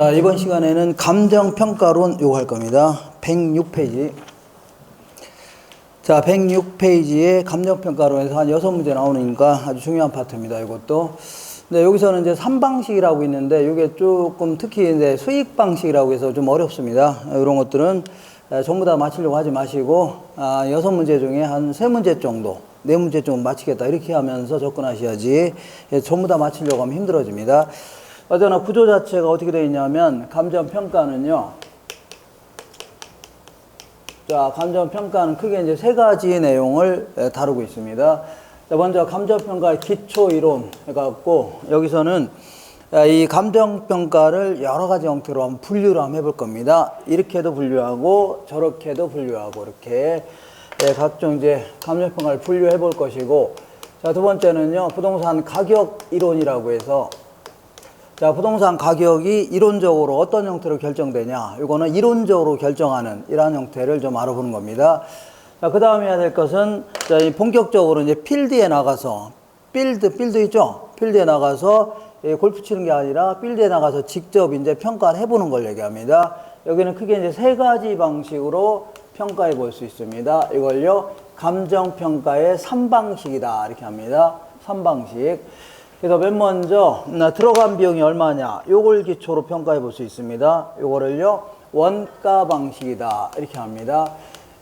자, 이번 시간에는 감정평가론 요거 할 겁니다. 106페이지. 자, 106페이지에 감정평가론에서 한 6문제 나오니까 아주 중요한 파트입니다. 이것도. 근데 여기서는 이제 3방식이라고 있는데, 이게 조금 특히 이제 수익 방식이라고 해서 좀 어렵습니다. 이런 것들은 전부 다 맞히려고 하지 마시고, 6문제 중에 한 3문제 정도, 4문제 정도 맞히겠다. 이렇게 하면서 접근하셔야지, 전부 다 맞히려고 하면 힘들어집니다. 어쩌나 구조 자체가 어떻게 되어 있냐면, 감정평가는요. 자, 감정평가는 크게 이제 3가지 내용을 다루고 있습니다. 자, 먼저 감정평가의 기초이론 해갖고, 여기서는 이 감정평가를 여러 가지 형태로 한번 분류를 한번 해볼 겁니다. 이렇게도 분류하고, 저렇게도 분류하고, 이렇게 각종 이제 감정평가를 분류해 볼 것이고, 자, 두 번째는요, 부동산 가격 이론이라고 해서, 자, 부동산 가격이 이론적으로 어떤 형태로 결정되냐. 이거는 이론적으로 결정하는 이러한 형태를 좀 알아보는 겁니다. 자, 그 다음에 해야 될 것은, 자, 본격적으로 이제 필드에 나가서, 필드 있죠? 필드에 나가서 골프 치는 게 아니라 필드에 나가서 직접 이제 평가를 해보는 걸 얘기합니다. 여기는 크게 이제 3가지 방식으로 평가해 볼 수 있습니다. 이걸요, 감정평가의 3방식이다. 이렇게 합니다. 3방식. 그래서 맨 먼저 들어간 비용이 얼마냐, 요걸 기초로 평가해 볼 수 있습니다. 요거를요, 원가 방식이다. 이렇게 합니다.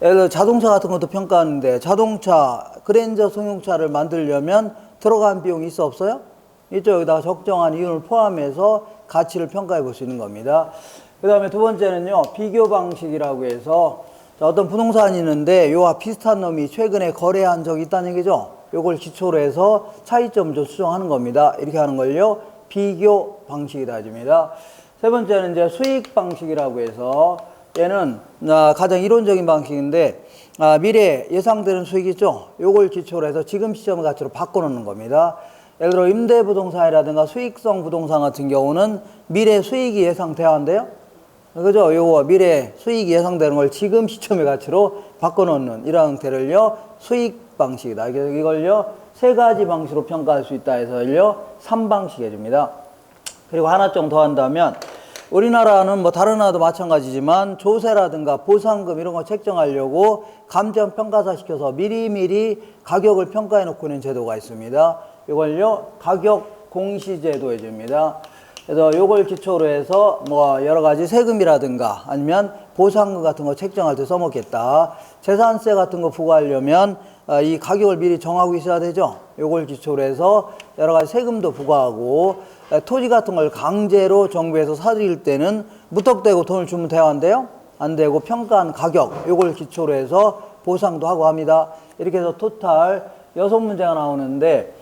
예를 들어 자동차 같은 것도 평가하는데, 자동차 그랜저 승용차를 만들려면 들어간 비용이 있어 없어요? 있죠. 여기다가 적정한 이윤을 포함해서 가치를 평가해 볼 수 있는 겁니다. 그 다음에 두 번째는요, 비교 방식이라고 해서, 자, 어떤 부동산이 있는데 요와 비슷한 놈이 최근에 거래한 적이 있다는 얘기죠. 요걸 기초로 해서 차이점을 좀 수정하는 겁니다. 이렇게 하는 걸요, 비교 방식이다 해줍니다. 세 번째는 이제 수익 방식이라고 해서, 얘는 가장 이론적인 방식인데, 미래 예상되는 수익 있죠? 요걸 기초로 해서 지금 시점 가치로 바꿔놓는 겁니다. 예를 들어 임대부동산이라든가 수익성 부동산 같은 경우는 미래 수익이 예상돼야 한대요. 그죠? 요거 미래 수익이 예상되는 걸 지금 시점의 가치로 바꿔놓는 이런 형태를요, 수익 방식이다. 이걸요, 3가지 방식으로 평가할 수 있다 해서요, 3방식 해줍니다. 그리고 하나 좀 더 한다면, 우리나라는 뭐 다른 나라도 마찬가지지만 조세라든가 보상금 이런 거 책정하려고 감정평가사 시켜서 미리미리 가격을 평가해 놓고 있는 제도가 있습니다. 이걸요, 가격 공시제도 해줍니다. 그래서 요걸 기초로 해서 뭐 여러 가지 세금이라든가 아니면 보상금 같은 거 책정할 때 써먹겠다. 재산세 같은 거 부과하려면 이 가격을 미리 정하고 있어야 되죠. 요걸 기초로 해서 여러 가지 세금도 부과하고, 토지 같은 걸 강제로 정부에서 사들일 때는 무턱대고 돈을 주면 돼야 한대요. 안 되고 평가한 가격, 요걸 기초로 해서 보상도 하고 합니다. 이렇게 해서 토탈 6문제가 나오는데,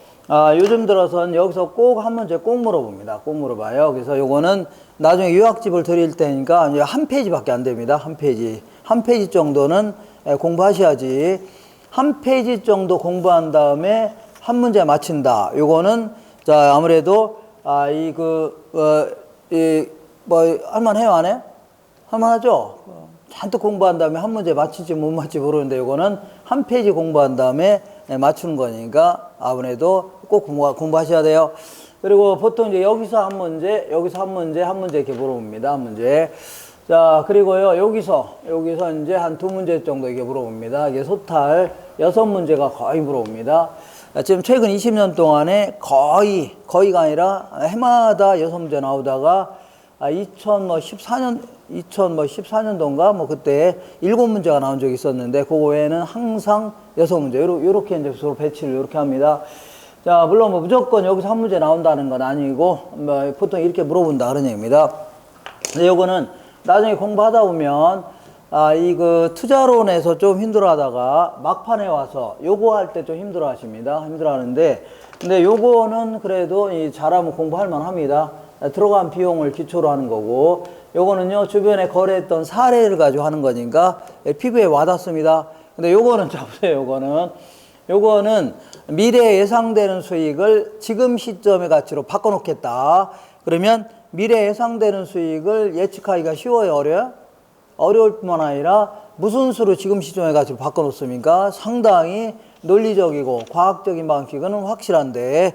요즘 들어서는 여기서 꼭 한 문제 꼭 물어봅니다. 꼭 물어봐요. 그래서 요거는 나중에 요약집을 드릴 테니까 이제 한 페이지밖에 안 됩니다. 한 페이지. 한 페이지 정도는 공부하셔야지. 한 페이지 정도 공부한 다음에 한 문제 맞힌다. 요거는, 자, 아무래도, 할만해요, 안 해요? 할만하죠? 잔뜩 공부한 다음에 한 문제 맞힐지 못 맞힐지 모르는데, 요거는 한 페이지 공부한 다음에 맞추는 거니까 아무래도 꼭 공부하셔야 돼요. 그리고 보통 이제 여기서 한 문제, 여기서 한 문제, 한 문제 이렇게 물어봅니다. 한 문제. 자, 그리고요, 여기서 이제 한 2문제 정도 이렇게 물어봅니다. 이게 토탈 6문제가 거의 물어봅니다. 지금 최근 20년 동안에 거의가 아니라 해마다 6문제 나오다가 2014년도인가 그때 7문제가 나온 적이 있었는데, 그거 외에는 항상 6문제. 요렇게 이제 서로 배치를 요렇게 합니다. 자, 물론 뭐 무조건 여기서 한 문제 나온다는 건 아니고, 뭐 보통 이렇게 물어본다 그런 얘기입니다. 근데 요거는 나중에 공부하다 보면, 투자론에서 좀 힘들어 하다가 막판에 와서 요거 할 때 좀 힘들어 하십니다. 힘들어 하는데, 근데 요거는 그래도 잘하면 공부할 만 합니다. 들어간 비용을 기초로 하는 거고, 요거는요, 주변에 거래했던 사례를 가지고 하는 거니까 피부에 와닿습니다. 근데 요거는 잡으세요. 요거는 미래에 예상되는 수익을 지금 시점의 가치로 바꿔놓겠다. 그러면 미래에 예상되는 수익을 예측하기가 쉬워요, 어려워요? 어려울 뿐만 아니라 무슨 수로 지금 시점의 가치로 바꿔놓습니까? 상당히 논리적이고 과학적인 방식은 확실한데,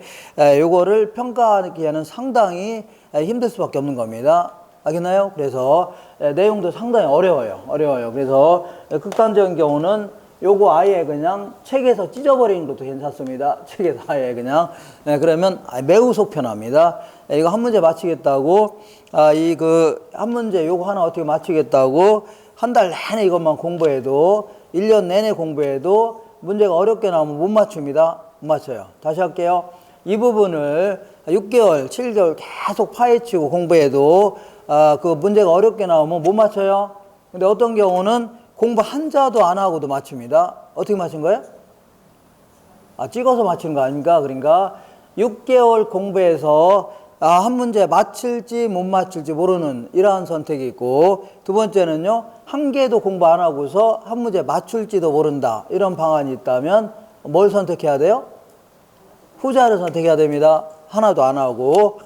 요거를 평가하기에는 상당히 힘들 수밖에 없는 겁니다. 알겠나요? 그래서 내용도 상당히 어려워요. 그래서 극단적인 경우는 요거 아예 그냥 책에서 찢어버리는 것도 괜찮습니다. 책에서 아예 그냥. 그러면 매우 속 편합니다. 이거 한 문제 맞히겠다고, 한 문제 요거 하나 어떻게 맞히겠다고 한 달 내내 이것만 공부해도, 1년 내내 공부해도 문제가 어렵게 나오면 못 맞춥니다. 못 맞춰요. 다시 할게요. 이 부분을 6개월, 7개월 계속 파헤치고 공부해도 그 문제가 어렵게 나오면 못 맞춰요. 근데 어떤 경우는 공부 한자도 안 하고도 맞춥니다. 어떻게 맞춘 거예요? 찍어서 맞춘 거 아닙니까? 그러니까 6개월 공부해서 한 문제 맞힐지 못 맞힐지 모르는 이러한 선택이 있고, 두 번째는요, 한 개도 공부 안 하고서 한 문제 맞출지도 모른다, 이런 방안이 있다면 뭘 선택해야 돼요? 후자를 선택해야 됩니다. 하나도 안 하고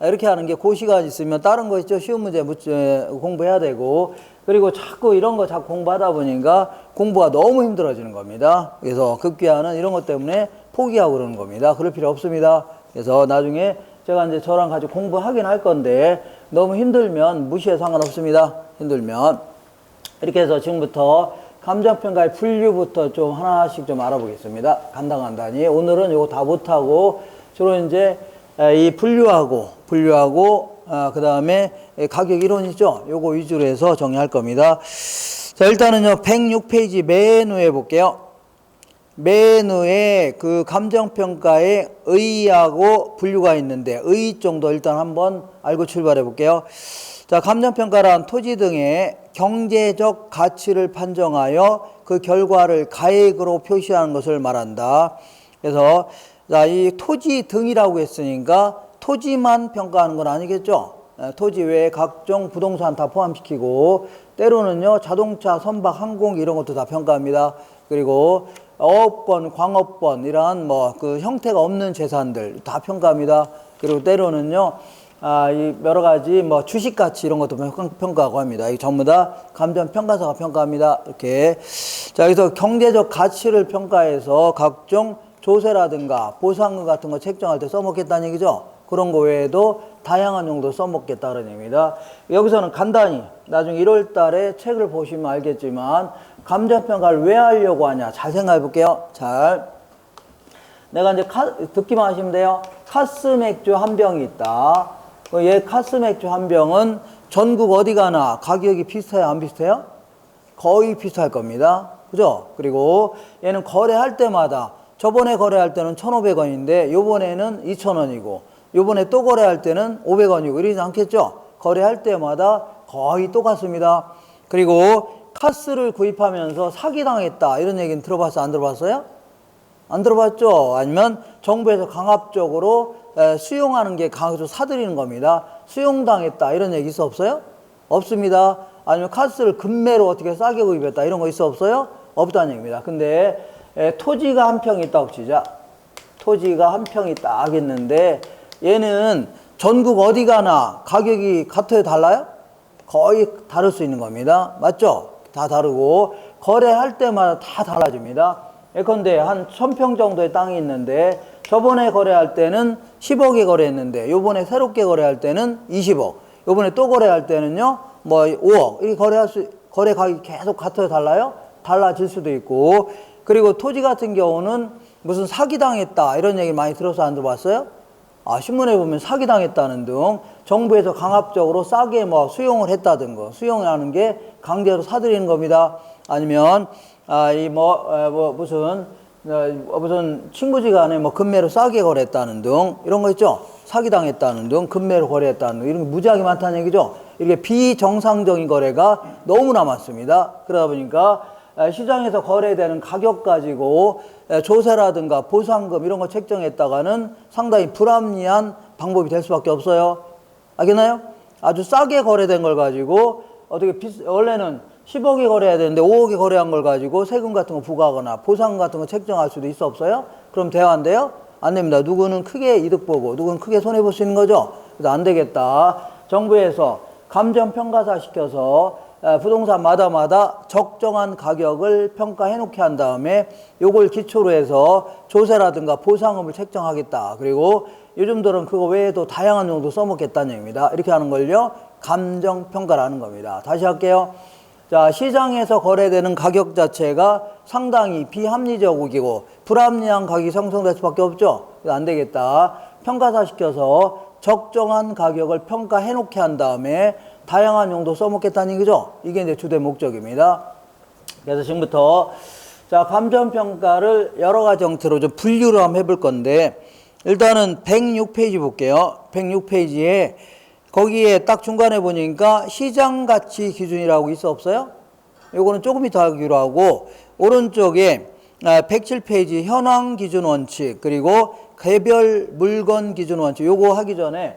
이렇게 하는 게 그 시간 있으면 다른 거 있죠. 쉬운 문제 공부해야 되고, 그리고 자꾸 이런 거 자꾸 공부하다 보니까 공부가 너무 힘들어지는 겁니다. 그래서 급기야는 이런 것 때문에 포기하고 그러는 겁니다. 그럴 필요 없습니다. 그래서 나중에 제가 이제 저랑 같이 공부하긴 할 건데 너무 힘들면 무시해 상관없습니다. 힘들면. 이렇게 해서 지금부터 감정평가의 분류부터 좀 하나씩 좀 알아보겠습니다. 간단히. 오늘은 이거 다 못하고 주로 이제 이 분류하고 그 다음에 가격 이론이죠. 요거 위주로 해서 정리할 겁니다. 자, 일단은요, 106페이지 맨 위에 볼게요. 맨 위에 그 감정평가에 의하고 분류가 있는데, 의 정도 일단 한번 알고 출발해 볼게요. 자, 감정평가란 토지 등의 경제적 가치를 판정하여 그 결과를 가액으로 표시하는 것을 말한다. 그래서 자, 이 토지 등이라고 했으니까 토지만 평가하는 건 아니겠죠. 토지 외에 각종 부동산 다 포함시키고, 때로는요 자동차, 선박, 항공 이런 것도 다 평가합니다. 그리고 어업권, 광업권 이러한 그 형태가 없는 재산들 다 평가합니다. 그리고 때로는요 이 여러 가지 주식 가치 이런 것도 평가하고 합니다. 이 전부 다 감정평가사가 평가합니다. 이렇게. 자, 그래서 경제적 가치를 평가해서 각종 조세라든가 보상금 같은 거 책정할 때 써먹겠다는 얘기죠. 그런 거 외에도 다양한 용도 써먹겠다 그런 얘기입니다. 여기서는 간단히 나중에 1월 달에 책을 보시면 알겠지만 감정평가를 왜 하려고 하냐 잘 생각해 볼게요. 잘. 내가 이제 듣기만 하시면 돼요. 카스 맥주 한 병이 있다. 얘 카스 맥주 한 병은 전국 어디 가나 가격이 비슷해요, 안 비슷해요? 거의 비슷할 겁니다. 그죠? 그리고 얘는 거래할 때마다 저번에 거래할 때는 1,500원인데 요번에는 2,000원이고 요번에 또 거래할 때는 500원이고 이러지 않겠죠? 거래할 때마다 거의 똑같습니다. 그리고 카스를 구입하면서 사기당했다 이런 얘기는 들어봤어요? 안 들어봤어요? 안 들어봤죠? 아니면 정부에서 강압적으로 수용하는 게 강제로 사들이는 겁니다. 수용당했다 이런 얘기 있어 없어요? 없습니다. 아니면 카스를 금매로 어떻게 싸게 구입했다 이런 거 있어 없어요? 없다는 얘기입니다. 근데 토지가 한 평이 있다고 치자. 토지가 한 평이 딱 있는데 얘는 전국 어디 가나 가격이 같아요, 달라요? 거의 다를 수 있는 겁니다. 맞죠? 다 다르고 거래할 때마다 다 달라집니다. 예컨대 한 1,000평 정도의 땅이 있는데 저번에 거래할 때는 10억에 거래했는데 요번에 새롭게 거래할 때는 20억, 요번에 또 거래할 때는요 5억. 이 거래 가격이 계속 같아요, 달라요? 달라질 수도 있고. 그리고 토지 같은 경우는 무슨 사기당했다 이런 얘기 많이 들어서 안 들어봤어요? 신문에 보면 사기당했다는 등 정부에서 강압적으로 싸게 수용을 했다든 거, 수용하는 게 강제로 사들이는 겁니다. 아니면 무슨 친구지간에 금매로 싸게 거래했다는 등 이런 거 있죠. 사기당했다는 등 금매로 거래했다는 등 이런 게 무지하게 많다는 얘기죠. 이렇게 비정상적인 거래가 너무나 많습니다. 그러다 보니까 시장에서 거래되는 가격 가지고 조세라든가 보상금 이런 거 책정했다가는 상당히 불합리한 방법이 될 수밖에 없어요. 알겠나요? 아주 싸게 거래된 걸 가지고 원래는 10억에 거래해야 되는데 5억에 거래한 걸 가지고 세금 같은 거 부과하거나 보상금 같은 거 책정할 수도 있어 없어요? 그럼 대화인데요? 안 됩니다. 누구는 크게 이득 보고 누구는 크게 손해 볼 수 있는 거죠. 그래서 안 되겠다. 정부에서 감정평가사 시켜서 부동산마다 적정한 가격을 평가해 놓게 한 다음에 요걸 기초로 해서 조세라든가 보상금을 책정하겠다. 그리고 요즘들은 그거 외에도 다양한 용도 써먹겠다는 얘기입니다. 이렇게 하는 걸요, 감정평가라는 겁니다. 다시 할게요. 자, 시장에서 거래되는 가격 자체가 상당히 비합리적이고 불합리한 가격이 형성될 수밖에 없죠. 안 되겠다. 평가사 시켜서 적정한 가격을 평가해 놓게 한 다음에 다양한 용도 써먹겠다는 얘기죠. 이게 이제 주된 목적입니다. 그래서 지금부터 자, 감정평가를 여러 가지 형태로 좀 분류를 한번 해볼 건데, 일단은 106페이지 볼게요. 106페이지에 거기에 딱 중간에 보니까 시장가치 기준이라고 있어 없어요? 요거는 조금 이따 하기로 하고, 오른쪽에 107페이지 현황 기준 원칙, 그리고 개별 물건 기준 원칙, 요거 하기 전에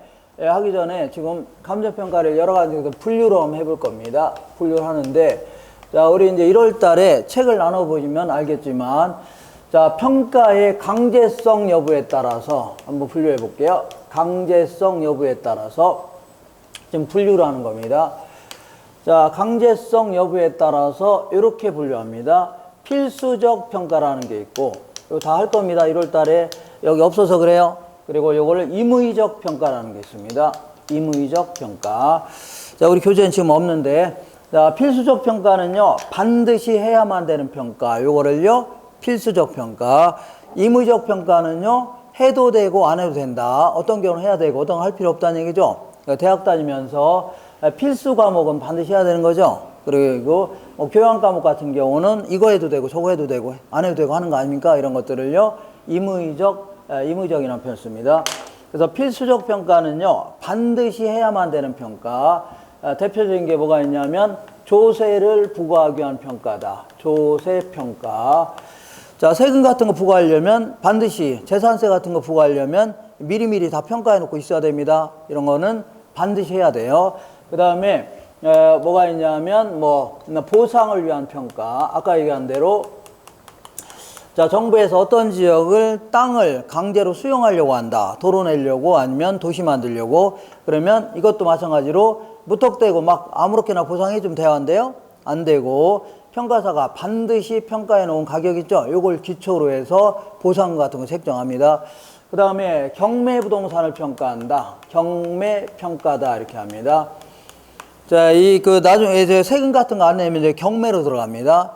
지금 감정평가를 여러 가지 분류로 한번 해볼 겁니다. 분류를 하는데, 자, 우리 이제 1월 달에 책을 나눠보시면 알겠지만, 자, 평가의 강제성 여부에 따라서 한번 분류해 볼게요. 강제성 여부에 따라서 지금 분류를 하는 겁니다. 자, 강제성 여부에 따라서 이렇게 분류합니다. 필수적 평가라는 게 있고, 이거 다 할 겁니다. 1월 달에 여기 없어서 그래요. 그리고 요거를 임의적 평가라는 게 있습니다. 임의적 평가. 자, 우리 교재는 지금 없는데, 자, 필수적 평가는요, 반드시 해야만 되는 평가. 요거를요, 필수적 평가. 임의적 평가는요, 해도 되고 안 해도 된다. 어떤 경우는 해야 되고 어떤 건 할 필요 없다는 얘기죠. 그러니까 대학 다니면서 필수 과목은 반드시 해야 되는 거죠. 그리고 교양 과목 같은 경우는 이거 해도 되고 저거 해도 되고 안 해도 되고 하는 거 아닙니까? 이런 것들을요, 임의적이라는 표현을 씁니다. 그래서 필수적 평가는요, 반드시 해야만 되는 평가. 대표적인 게 뭐가 있냐면 조세를 부과하기 위한 평가다. 조세평가. 자, 세금 같은 거 부과하려면 반드시, 재산세 같은 거 부과하려면 미리미리 다 평가해 놓고 있어야 됩니다. 이런 거는 반드시 해야 돼요. 그 다음에 뭐가 있냐면 보상을 위한 평가. 아까 얘기한 대로, 자, 정부에서 어떤 지역을 땅을 강제로 수용하려고 한다. 도로 내려고 아니면 도시 만들려고. 그러면 이것도 마찬가지로 무턱대고 막 아무렇게나 보상해 주면 돼야 한대요. 안 되고 평가사가 반드시 평가해 놓은 가격 있죠. 요걸 기초로 해서 보상 같은 거 책정합니다. 그 다음에 경매 부동산을 평가한다. 경매 평가다. 이렇게 합니다. 자, 나중에 이제 세금 같은 거 안 내면 이제 경매로 들어갑니다.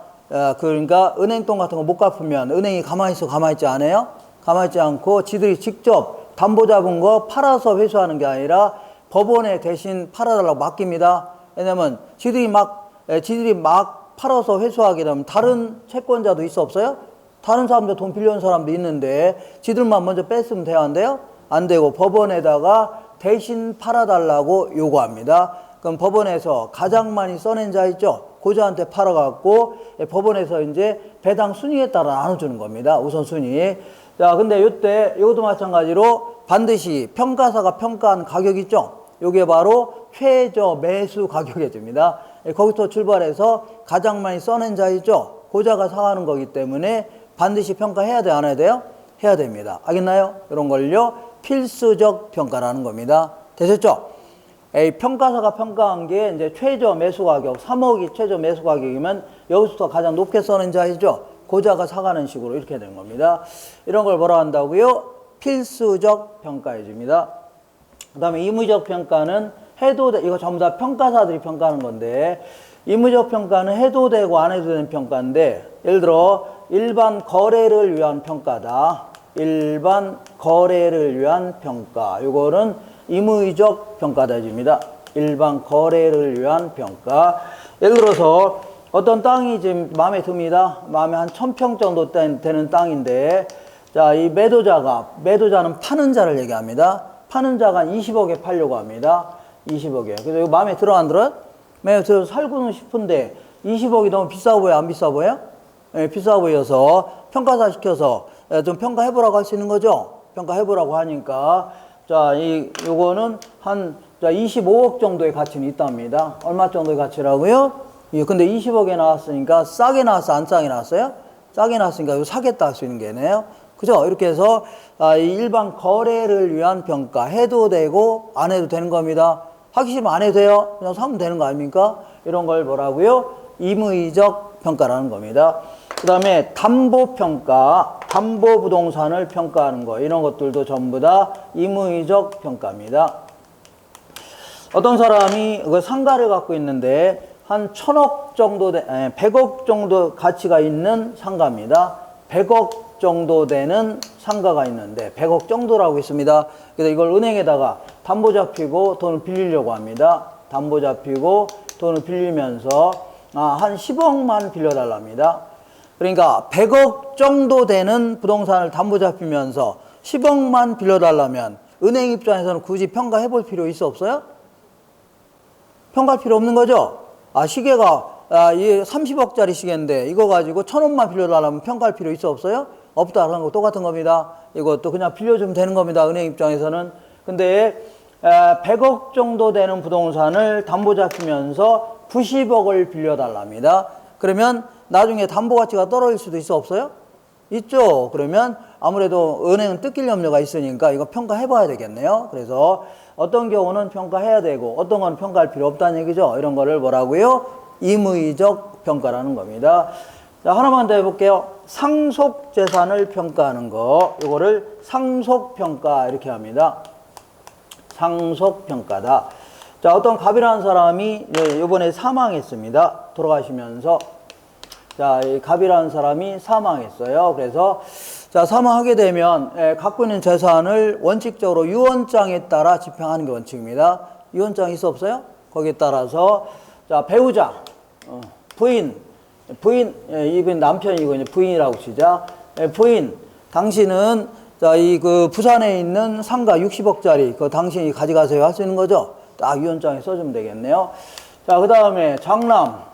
그러니까 은행돈 같은 거 못 갚으면 은행이 가만히 있지 않아요? 가만히 있지 않고 지들이 직접 담보 잡은 거 팔아서 회수하는 게 아니라 법원에 대신 팔아달라고 맡깁니다. 왜냐면 지들이 막 팔아서 회수하게 되면 다른 채권자도 있어 없어요? 다른 사람도 돈 빌려온 사람도 있는데 지들만 먼저 뺐으면 돼야 한대요? 안 되고 법원에다가 대신 팔아달라고 요구합니다. 그럼 법원에서 가장 많이 써낸 자 있죠? 고자한테 팔아갖고 법원에서 이제 배당 순위에 따라 나눠주는 겁니다. 우선순위. 자, 근데 이것도 마찬가지로 반드시 평가사가 평가한 가격 있죠? 요게 바로 최저 매수 가격이 됩니다. 거기서 출발해서 가장 많이 써낸 자 있죠? 고자가 사가는 거기 때문에 반드시 평가해야 돼, 안 해야 돼요? 해야 됩니다. 알겠나요? 이런 걸요, 필수적 평가라는 겁니다. 되셨죠? 평가사가 평가한 게 이제 최저 매수 가격, 3억이 최저 매수 가격이면 여기서부터 가장 높게 써낸 자이죠. 고자가 사가는 식으로 이렇게 되는 겁니다. 이런 걸 뭐라 한다고요? 필수적 평가해 줍니다. 그 다음에 임의적 평가는 해도 돼, 이거 전부 다 평가사들이 평가하는 건데, 임의적 평가는 해도 되고 안 해도 되는 평가인데, 예를 들어 일반 거래를 위한 평가다. 일반 거래를 위한 평가. 이거는 임의적 평가다 해줍니다. 일반 거래를 위한 평가. 예를 들어서 어떤 땅이 지금 마음에 듭니다. 마음에 한 1000평 정도 되는 땅인데, 자, 이 매도자는 파는 자를 얘기합니다. 파는 자가 한 20억에 팔려고 합니다. 20억에. 그래서 이거 마음에 들어 안 들어요? 마음에 들어서 살고는 싶은데 20억이 너무 비싸 보여, 안 비싸 보여? 네, 비싸 보여서 평가사 시켜서 좀 평가해보라고 할 수 있는 거죠. 평가해보라고 하니까, 자, 요거는 한 25억 정도의 가치는 있답니다. 얼마 정도의 가치라고요? 근데 20억에 나왔으니까 싸게 나왔어, 안 싸게 나왔어요? 싸게 나왔으니까 이거 사겠다 할 수 있는 게네요. 그죠? 이렇게 해서 이 일반 거래를 위한 평가, 해도 되고 안 해도 되는 겁니다. 하기 싫으면 안 해도 돼요. 그냥 사면 되는 거 아닙니까? 이런 걸 뭐라고요? 임의적 평가라는 겁니다. 그 다음에 담보평가, 담보부동산을 평가하는 거, 이런 것들도 전부 다 임의적 평가입니다. 어떤 사람이 그 상가를 갖고 있는데 한 1000억 정도, 100억 정도 가치가 있는 상가입니다. 100억 정도 되는 상가가 있는데 100억 정도라고 있습니다. 그래서 이걸 은행에다가 담보 잡히고 돈을 빌리려고 합니다. 담보 잡히고 돈을 빌리면서 한 10억만 빌려달랍니다. 그러니까 100억 정도 되는 부동산을 담보 잡히면서 10억만 빌려달라면 은행 입장에서는 굳이 평가해 볼 필요 있어 없어요? 평가할 필요 없는 거죠? 시계가 30억짜리 시계인데 이거 가지고 1000원만 빌려달라면 평가할 필요 있어 없어요? 없다라는 거 똑같은 겁니다. 이것도 그냥 빌려주면 되는 겁니다. 은행 입장에서는. 근데 100억 정도 되는 부동산을 담보 잡히면서 90억을 빌려달랍니다. 그러면 나중에 담보 가치가 떨어질 수도 있어 없어요? 있죠. 그러면 아무래도 은행은 뜯길 염려가 있으니까 이거 평가해 봐야 되겠네요. 그래서 어떤 경우는 평가해야 되고 어떤 건 평가할 필요 없다는 얘기죠. 이런 거를 뭐라고요? 임의적 평가라는 겁니다. 자, 하나만 더 해볼게요. 상속재산을 평가하는 거, 이거를 상속평가 이렇게 합니다. 상속평가다. 자, 어떤 갑이라는 사람이 이번에 사망했습니다. 돌아가시면서. 자, 이 갑이라는 사람이 사망했어요. 그래서 자, 사망하게 되면 갖고 있는 재산을 원칙적으로 유언장에 따라 집행하는 게 원칙입니다. 유언장 있어 없어요? 거기에 따라서 자, 배우자, 부인, 이분 남편이고 이제 부인이라고 치자. 부인, 당신은 자, 그 부산에 있는 상가 60억짜리 그거 당신이 가져가세요 할 수 있는 거죠. 딱 유언장에 써주면 되겠네요. 자, 그 다음에 장남,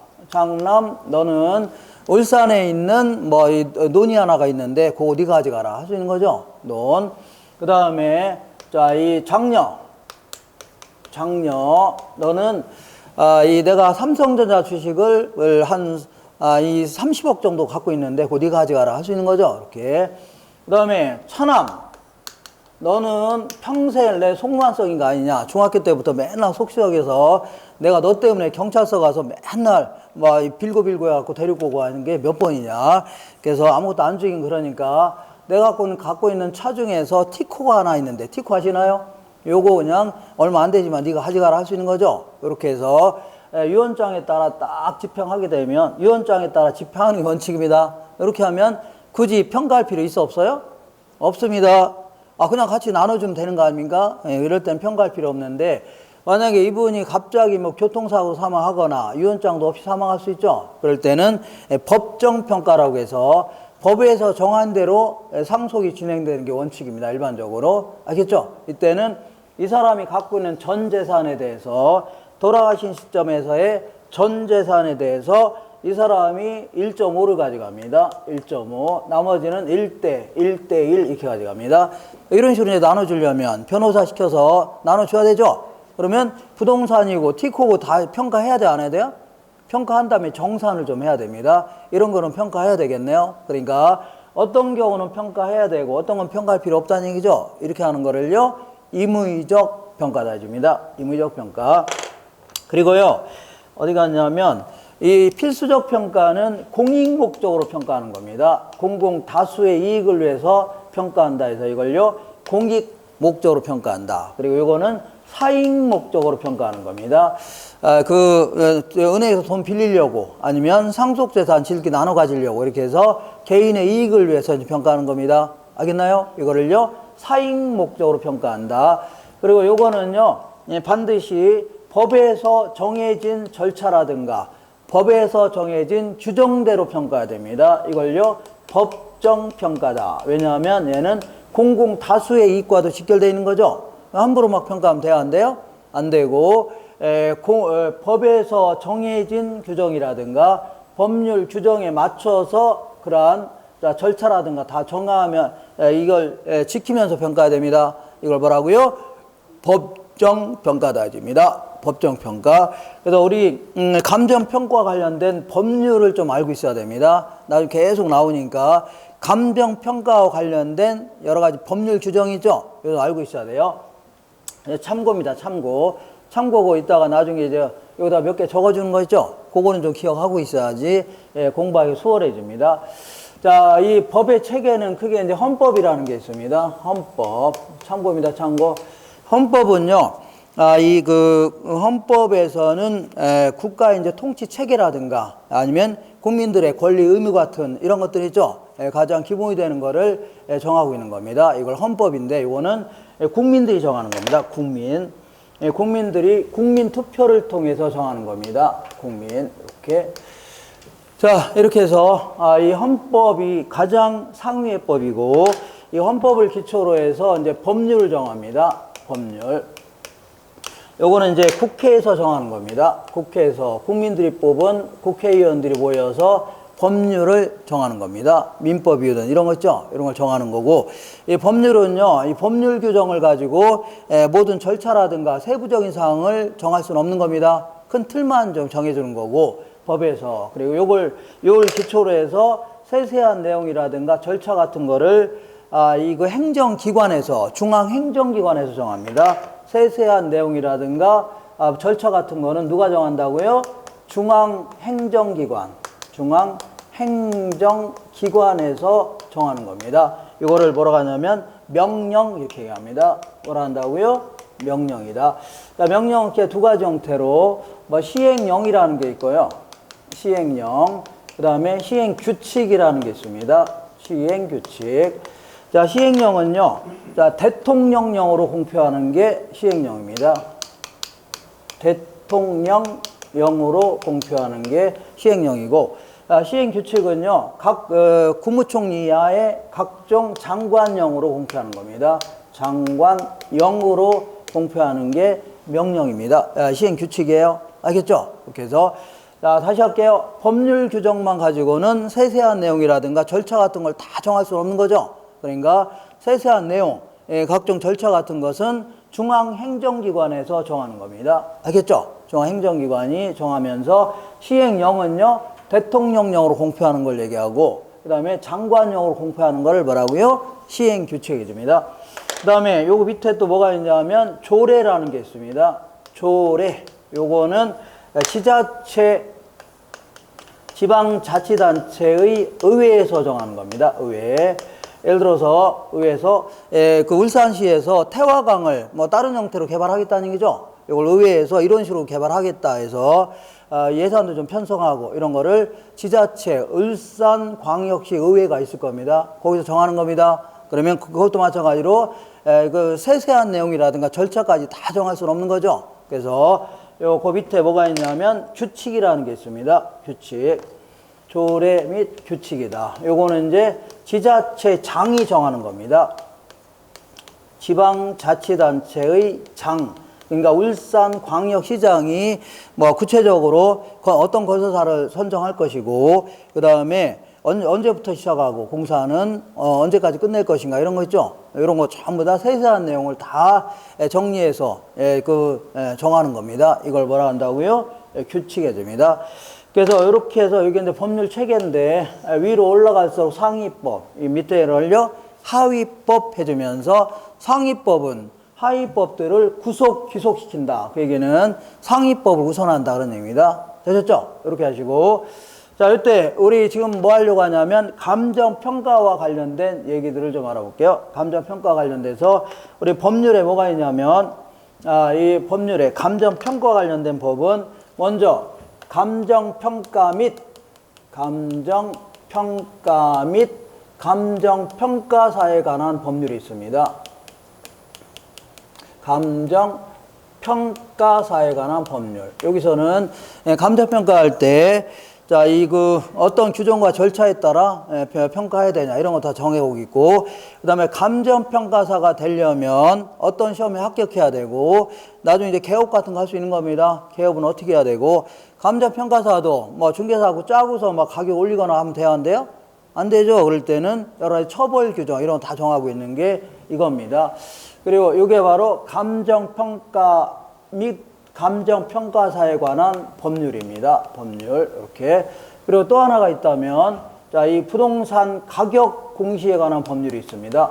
너는 울산에 있는 이 논이 하나가 있는데 그거 네가 가져가라 할 수 있는 거죠. 논. 그 다음에 자, 이 장녀, 너는 내가 삼성전자 주식을 이 30억 정도 갖고 있는데 그거 네가 가져가라 할 수 있는 거죠. 이렇게. 그 다음에 차남, 너는 평생 내 속만성인 거 아니냐. 중학교 때부터 맨날 속시역에서 내가 너 때문에 경찰서 가서 맨날 빌고 해갖고 데리고 오고 하는 게 몇 번이냐. 그래서 아무것도 안 주긴 그러니까 내가 갖고 있는 차 중에서 티코가 하나 있는데, 티코 아시나요? 요거 그냥 얼마 안 되지만 네가 가져가라 할 수 있는 거죠. 이렇게 해서 유언장에 따라 딱 집행하게 되면 유언장에 따라 집행하는 게 원칙입니다. 이렇게 하면 굳이 평가할 필요 있어 없어요? 없습니다. 그냥 같이 나눠주면 되는 거 아닙니까? 이럴 땐 평가할 필요 없는데 만약에 이분이 갑자기 교통사고 사망하거나 유언장도 없이 사망할 수 있죠. 그럴 때는 법정평가라고 해서 법에서 정한 대로 상속이 진행되는 게 원칙입니다. 일반적으로. 알겠죠? 이때는 이 사람이 갖고 있는 전 재산에 대해서 돌아가신 시점에서의 전 재산에 대해서 이 사람이 1.5를 가져갑니다. 1.5. 나머지는 1대 1 이렇게 가져갑니다. 이런 식으로 이제 나눠주려면 변호사 시켜서 나눠줘야 되죠. 그러면 부동산이고 티코고 다 평가해야 돼, 안 해야 돼요? 평가한 다음에 정산을 좀 해야 됩니다. 이런 거는 평가해야 되겠네요. 그러니까 어떤 경우는 평가해야 되고 어떤 건 평가할 필요 없다는 얘기죠. 이렇게 하는 거를요, 임의적 평가다 해줍니다. 임의적 평가. 그리고요, 어디 갔냐면 이 필수적 평가는 공익 목적으로 평가하는 겁니다. 공공 다수의 이익을 위해서 평가한다 해서 이걸요, 공익 목적으로 평가한다. 그리고 이거는 사익 목적으로 평가하는 겁니다. 은행에서 돈 빌리려고 아니면 상속재산 질기 나눠 가지려고 이렇게 해서 개인의 이익을 위해서 평가하는 겁니다. 알겠나요? 이거를요, 사익 목적으로 평가한다. 그리고 요거는요, 반드시 법에서 정해진 절차라든가 법에서 정해진 규정대로 평가해야 됩니다. 이걸요, 법정평가다. 왜냐하면 얘는 공공 다수의 이익과도 직결되어 있는 거죠. 함부로 평가하면 돼요, 안 돼요? 안 되고, 법에서 정해진 규정이라든가 법률 규정에 맞춰서 그러한 절차라든가 다 정하면 이걸 지키면서 평가해야 됩니다. 이걸 뭐라고요? 법정평가다 해줍니다. 법정평가. 그래서 우리 감정평가와 관련된 법률을 좀 알고 있어야 됩니다. 나중에 계속 나오니까 감정평가와 관련된 여러 가지 법률 규정이죠. 이거 알고 있어야 돼요. 참고입니다. 참고고 이따가 나중에 이제 여기다 몇 개 적어주는 거 있죠? 그거는 좀 기억하고 있어야지 공부하기 수월해집니다. 자, 이 법의 체계는 크게 이제 헌법이라는 게 있습니다. 헌법. 참고입니다. 참고. 헌법은요, 헌법에서는 국가의 이제 통치 체계라든가 아니면 국민들의 권리, 의무 같은 이런 것들 있죠? 가장 기본이 되는 거를 정하고 있는 겁니다. 이걸 헌법인데, 이거는 국민들이 정하는 겁니다. 국민들이 국민 투표를 통해서 정하는 겁니다. 국민. 이렇게. 자, 이렇게 해서 이 헌법이 가장 상위의 법이고, 이 헌법을 기초로 해서 이제 법률을 정합니다. 법률. 요거는 이제 국회에서 정하는 겁니다. 국회에서 국민들이 뽑은 국회의원들이 모여서 법률을 정하는 겁니다. 민법이든 이런 거 있죠? 이런 걸 정하는 거고, 이 법률은요, 이 법률 규정을 가지고 모든 절차라든가 세부적인 사항을 정할 수는 없는 겁니다. 큰 틀만 좀 정해주는 거고, 법에서. 그리고 요걸 기초로 해서 세세한 내용이라든가 절차 같은 거를 이거 행정기관에서, 중앙행정기관에서 정합니다. 세세한 내용이라든가 절차 같은 거는 누가 정한다고요? 중앙행정기관에서 정하는 겁니다. 이거를 뭐라고 하냐면 명령 이렇게 얘기합니다. 뭐라 한다고요? 명령이다. 명령 이렇게 두 가지 형태로 시행령이라는 게 있고요. 시행령. 그 다음에 시행규칙이라는 게 있습니다. 시행규칙. 자, 시행령은요, 자, 대통령령으로 공표하는 게 시행령입니다. 대통령령으로 공표하는 게 시행령이고, 시행규칙은요, 각 국무총리 이하의 각종 장관령으로 공표하는 겁니다. 장관령으로 공표하는 게 명령입니다. 시행규칙이에요. 알겠죠? 이렇게 해서, 자, 다시 할게요. 법률 규정만 가지고는 세세한 내용이라든가 절차 같은 걸 다 정할 수 없는 거죠. 그러니까 세세한 내용, 각종 절차 같은 것은 중앙행정기관에서 정하는 겁니다. 알겠죠? 중앙행정기관이 정하면서 시행령은요, 대통령령으로 공표하는 걸 얘기하고, 그 다음에 장관령으로 공표하는 걸 뭐라고요? 시행규칙이 줍니다. 그 다음에 요거 밑에 또 뭐가 있냐면 조례라는 게 있습니다. 조례. 요거는 지자체, 지방자치단체의 의회에서 정하는 겁니다. 의회. 예를 들어서 의회에서 그 울산시에서 태화강을 다른 형태로 개발하겠다는 얘기죠. 이걸 의회에서 이런 식으로 개발하겠다 해서 예산도 좀 편성하고 이런 거를 지자체 울산광역시 의회가 있을 겁니다. 거기서 정하는 겁니다. 그러면 그것도 마찬가지로 그 세세한 내용이라든가 절차까지 다 정할 수는 없는 거죠. 그래서 그 밑에 뭐가 있냐면 규칙이라는 게 있습니다. 규칙. 조례 및 규칙이다. 요거는 이제 지자체장이 정하는 겁니다. 지방자치단체의 장. 그러니까 울산광역시장이 구체적으로 어떤 건설사를 선정할 것이고, 그 다음에 언제부터 시작하고 공사는 언제까지 끝낼 것인가 이런 거 있죠. 이런 거 전부 다 세세한 내용을 다 정리해서 정하는 겁니다. 이걸 뭐라 한다고요? 규칙에 줍니다. 그래서 이렇게 해서 이게 이제 법률 체계인데, 위로 올라갈수록 상위법, 이 밑에를요 하위법 해주면서, 상위법은 하위법들을 귀속시킨다. 그 얘기는 상위법을 우선한다 그런 얘기입니다. 되셨죠? 이렇게 하시고, 자, 이때 우리 지금 뭐 하려고 하냐면 감정평가와 관련된 얘기들을 좀 알아볼게요. 감정평가 관련돼서 우리 법률에 뭐가 있냐면, 이 법률에 감정평가 관련된 법은 먼저 감정평가 및 감정평가사에 관한 법률이 있습니다. 감정평가사에 관한 법률. 여기서는 감정평가할 때, 자, 어떤 규정과 절차에 따라 평가해야 되냐, 이런 거 다 정해오고 있고, 그 다음에 감정평가사가 되려면 어떤 시험에 합격해야 되고, 나중에 이제 개업 같은 거 할 수 있는 겁니다. 개업은 어떻게 해야 되고, 감정평가사도 중개사하고 짜고서 가격 올리거나 하면 돼야 한대요? 안 되죠. 그럴 때는 여러 가지 처벌 규정, 이런 거 다 정하고 있는 게 이겁니다. 그리고 이게 바로 감정평가 및 감정평가사에 관한 법률입니다. 법률. 이렇게. 그리고 또 하나가 있다면, 자, 이 부동산 가격 공시에 관한 법률이 있습니다.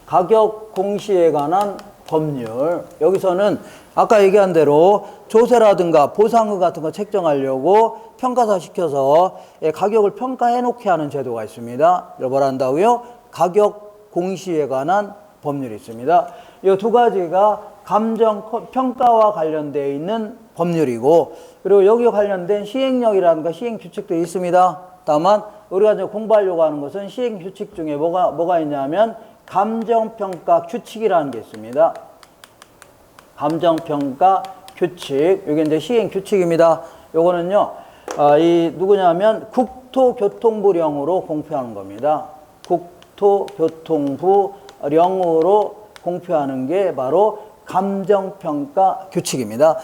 가격 공시에 관한 법률. 여기서는 아까 얘기한 대로 조세라든가 보상금 같은 거 책정하려고 평가사 시켜서 가격을 평가해 놓게 하는 제도가 있습니다. 이걸 뭐라 한다고요? 가격 공시에 관한 법률이 있습니다. 이 두 가지가 감정 평가와 관련되어 있는 법률이고, 그리고 여기와 관련된 시행령이라든가 시행 규칙들이 있습니다. 다만 우리가 이제 공부하려고 하는 것은 시행 규칙 중에 뭐가 있냐면 감정평가 규칙이라는 게 있습니다. 감정평가 규칙. 이게 이제 시행 규칙입니다. 요거는요, 이 누구냐면 국토교통부령으로 공표하는 겁니다. 국토교통부령으로 공표하는 게 바로 감정평가 규칙입니다.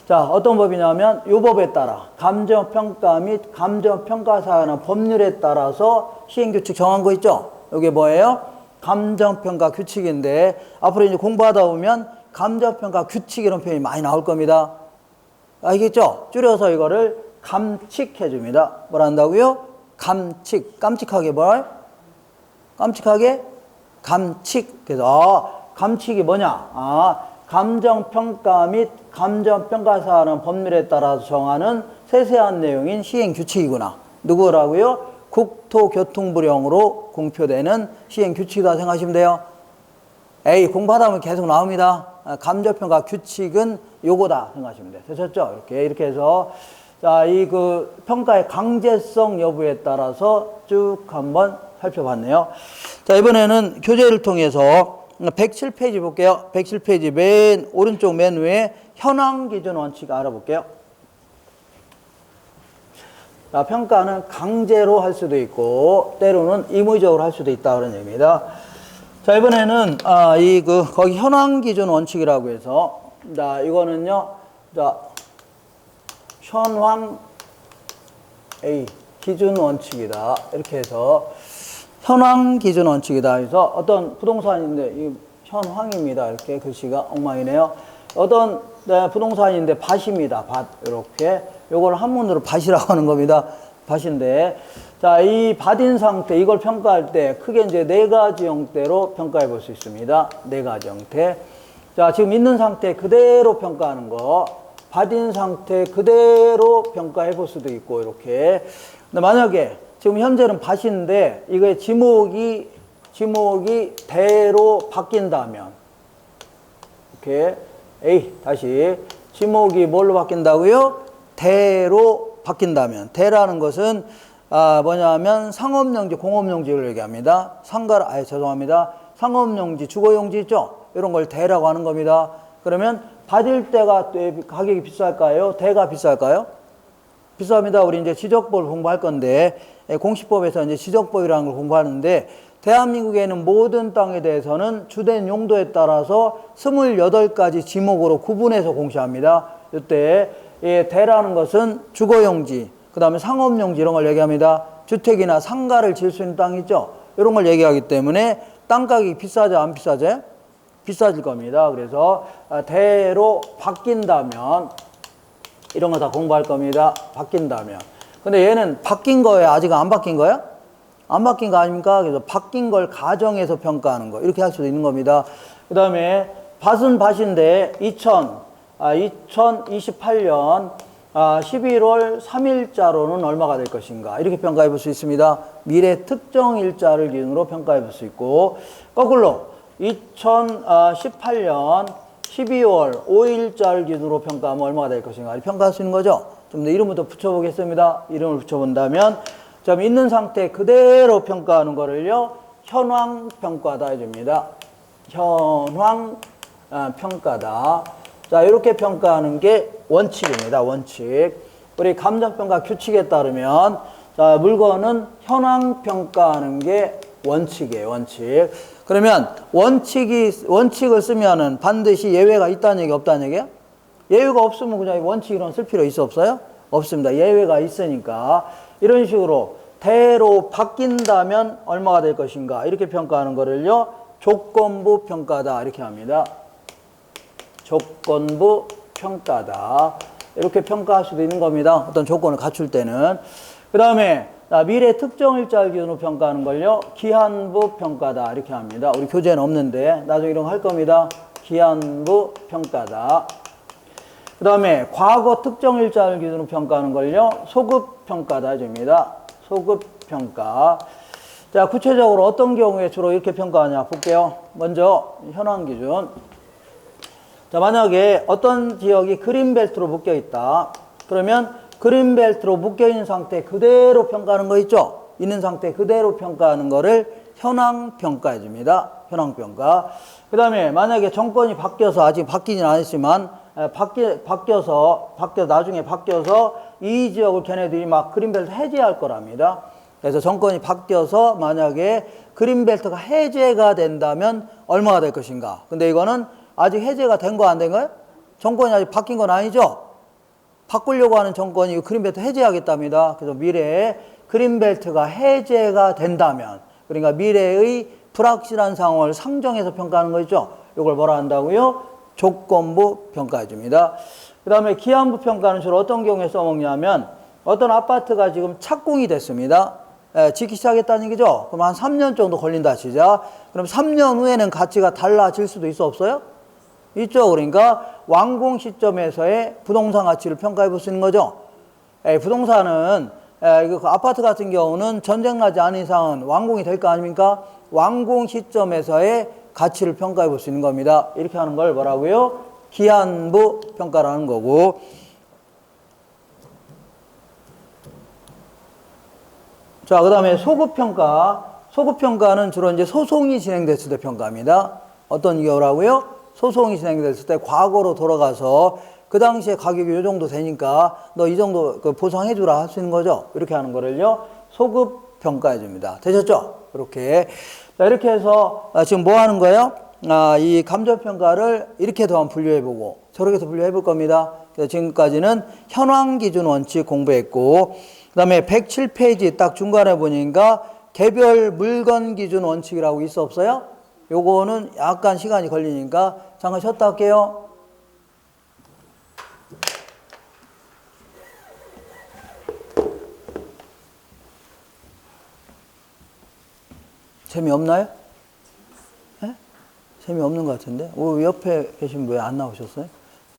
자, 어떤 법이냐면 이 법에 따라 감정평가 및 감정평가사에 관한 법률에 따라서 시행규칙 정한 거 있죠? 이게 뭐예요? 감정평가 규칙인데 앞으로 이제 공부하다 보면 감정평가 규칙 이런 표현이 많이 나올 겁니다. 알겠죠? 줄여서 이거를 감칙해 줍니다. 뭐라 한다고요? 감칙. 깜찍하게 뭘? 깜찍하게? 감칙. 그래서 감칙이 뭐냐? 감정평가 및 감정평가사라는 법률에 따라서 정하는 세세한 내용인 시행규칙이구나. 누구라고요? 국토교통부령으로 공표되는 시행규칙이다 생각하시면 돼요. 에이, 공부하다 보면 계속 나옵니다. 감정평가 규칙은 요거다 생각하시면 돼요. 되셨죠? 이렇게 해서 자, 이 그 평가의 강제성 여부에 따라서 쭉 한번 살펴봤네요. 자, 이번에는 교재를 통해서 107페이지 볼게요. 107페이지 맨 오른쪽 맨 위에 현황 기준 원칙 알아볼게요. 자, 평가는 강제로 할 수도 있고 때로는 의무적으로 할 수도 있다 그런 얘기입니다. 자, 이번에는 거기 현황 기준 원칙이라고 해서 자, 이거는요. 자, 현황 A 기준 원칙이다. 이렇게 해서 현황 기준 원칙이다. 그래서 어떤 부동산인데, 이 현황입니다. 이렇게 글씨가 엉망이네요. 어떤 부동산인데 밭입니다. 밭. 이렇게. 요걸 한문으로 밭이라고 하는 겁니다. 밭인데. 자, 이 밭인 상태, 이걸 평가할 때 크게 이제 네 가지 형태로 평가해 볼 수 있습니다. 네 가지 형태. 자, 지금 있는 상태 그대로 평가하는 거. 밭인 상태 그대로 평가해 볼 수도 있고, 이렇게. 근데 만약에 지금 현재는 밭인데 이거의 지목이 대로 바뀐다면 이렇게 다시 지목이 뭘로 바뀐다고요? 대로 바뀐다면 대라는 것은 뭐냐면 상업용지, 공업용지를 얘기합니다. 상업용지, 주거용지 있죠? 이런 걸 대라고 하는 겁니다. 그러면 밭일 때가 가격이 비쌀까요? 대가 비쌀까요? 비쌉니다. 우리 이제 지적법을 공부할 건데 공시법에서 이제 지적법이라는 걸 공부하는데 대한민국에는 모든 땅에 대해서는 주된 용도에 따라서 28가지 지목으로 구분해서 공시합니다. 이때 대라는 것은 주거용지, 그 다음에 상업용지 이런 걸 얘기합니다. 주택이나 상가를 지을 수 있는 땅 있죠? 이런 걸 얘기하기 때문에 땅가격이 비싸죠? 안 비싸죠? 비싸질 겁니다. 그래서 대로 바뀐다면 이런 거 다 공부할 겁니다. 바뀐다면. 근데 얘는 바뀐 거예요? 아직 안 바뀐 거예요? 안 바뀐 거 아닙니까? 그래서 바뀐 걸 가정해서 평가하는 거. 이렇게 할 수도 있는 겁니다. 그 다음에 밭은 밭인데 2028년 11월 3일자로는 얼마가 될 것인가. 이렇게 평가해 볼 수 있습니다. 미래 특정 일자를 기준으로 평가해 볼 수 있고, 거꾸로 2018년 12월 5일자를 기준으로 평가하면 얼마가 될 것인가. 이렇게 평가할 수 있는 거죠. 좀 더 이름을 더 붙여보겠습니다. 이름을 붙여본다면 좀 있는 상태 그대로 평가하는 거를요, 현황 평가다 해줍니다. 현황 평가다. 자, 이렇게 평가하는 게 원칙입니다. 원칙. 우리 감정평가 규칙에 따르면 자, 물건은 현황 평가하는 게 원칙이에요. 원칙. 그러면 원칙을 쓰면은 반드시 예외가 있다는 얘기, 없다는 얘기야? 예외가 없으면 그냥 원칙이론 쓸 필요 있어, 없어요? 없습니다. 예외가 있으니까. 이런 식으로 대로 바뀐다면 얼마가 될 것인가. 이렇게 평가하는 거를요, 조건부 평가다. 이렇게 합니다. 조건부 평가다. 이렇게 평가할 수도 있는 겁니다. 어떤 조건을 갖출 때는. 그 다음에 미래 특정 일자를 기준으로 평가하는 걸요, 기한부 평가다. 이렇게 합니다. 우리 교재는 없는데 나중에 이런 거 할 겁니다. 기한부 평가다. 그 다음에 과거 특정 일자를 기준으로 평가하는 걸요, 소급 평가다 해줍니다. 소급 평가. 자, 구체적으로 어떤 경우에 주로 이렇게 평가하냐 볼게요. 먼저 현황 기준. 자, 만약에 어떤 지역이 그린벨트로 묶여 있다. 그러면 그린벨트로 묶여 있는 상태 그대로 평가하는 거 있죠? 있는 상태 그대로 평가하는 거를 현황 평가해 줍니다. 현황 평가. 그 다음에 만약에 정권이 바뀌어서, 아직 바뀌진 않았지만 나중에 바뀌어서 이 지역을 걔네들이 막 그린벨트 해제할 거랍니다. 그래서 정권이 바뀌어서 만약에 그린벨트가 해제가 된다면 얼마가 될 것인가. 근데 이거는 아직 해제가 된 거 안 된 거예요? 정권이 아직 바뀐 건 아니죠? 바꾸려고 하는 정권이 그린벨트 해제하겠답니다. 그래서 미래에 그린벨트가 해제가 된다면, 그러니까 미래의 불확실한 상황을 상정해서 평가하는 거 있죠? 이걸 뭐라 한다고요? 조건부 평가해 줍니다. 그 다음에 기한부 평가는 주로 어떤 경우에 써먹냐면, 어떤 아파트가 지금 착공이 됐습니다. 짓기 시작했다는 얘기죠? 그럼 한 3년 정도 걸린다 치자. 그럼 3년 후에는 가치가 달라질 수도 있어, 없어요? 있죠. 그러니까 완공 시점에서의 부동산 가치를 평가해 볼 수 있는 거죠. 부동산은 그 아파트 같은 경우는 전쟁 나지 않은 이상은 완공이 될 거 아닙니까? 완공 시점에서의 가치를 평가해 볼 수 있는 겁니다. 이렇게 하는 걸 뭐라고요? 기한부 평가라는 거고. 자, 그 다음에 소급평가. 소급평가는 주로 이제 소송이 진행됐을 때 평가합니다. 어떤 경우라고요? 소송이 진행됐을 때 과거로 돌아가서 그 당시에 가격이 이 정도 되니까 너 이 정도 보상해주라 할 수 있는 거죠. 이렇게 하는 거를요, 소급평가해 줍니다. 되셨죠? 이렇게. 자, 이렇게 해서 지금 뭐 하는 거예요? 이 감정평가를 이렇게도 한번 분류해보고 저렇게도 분류해볼 겁니다. 그래서 지금까지는 현황기준 원칙 공부했고, 그 다음에 107페이지 딱 중간에 보니까 개별 물건 기준 원칙이라고 있어, 없어요? 요거는 약간 시간이 걸리니까 잠깐 쉬었다 할게요. 재미없나요? 네? 재미없는 것 같은데? 옆에 계신 분 왜 안 나오셨어요?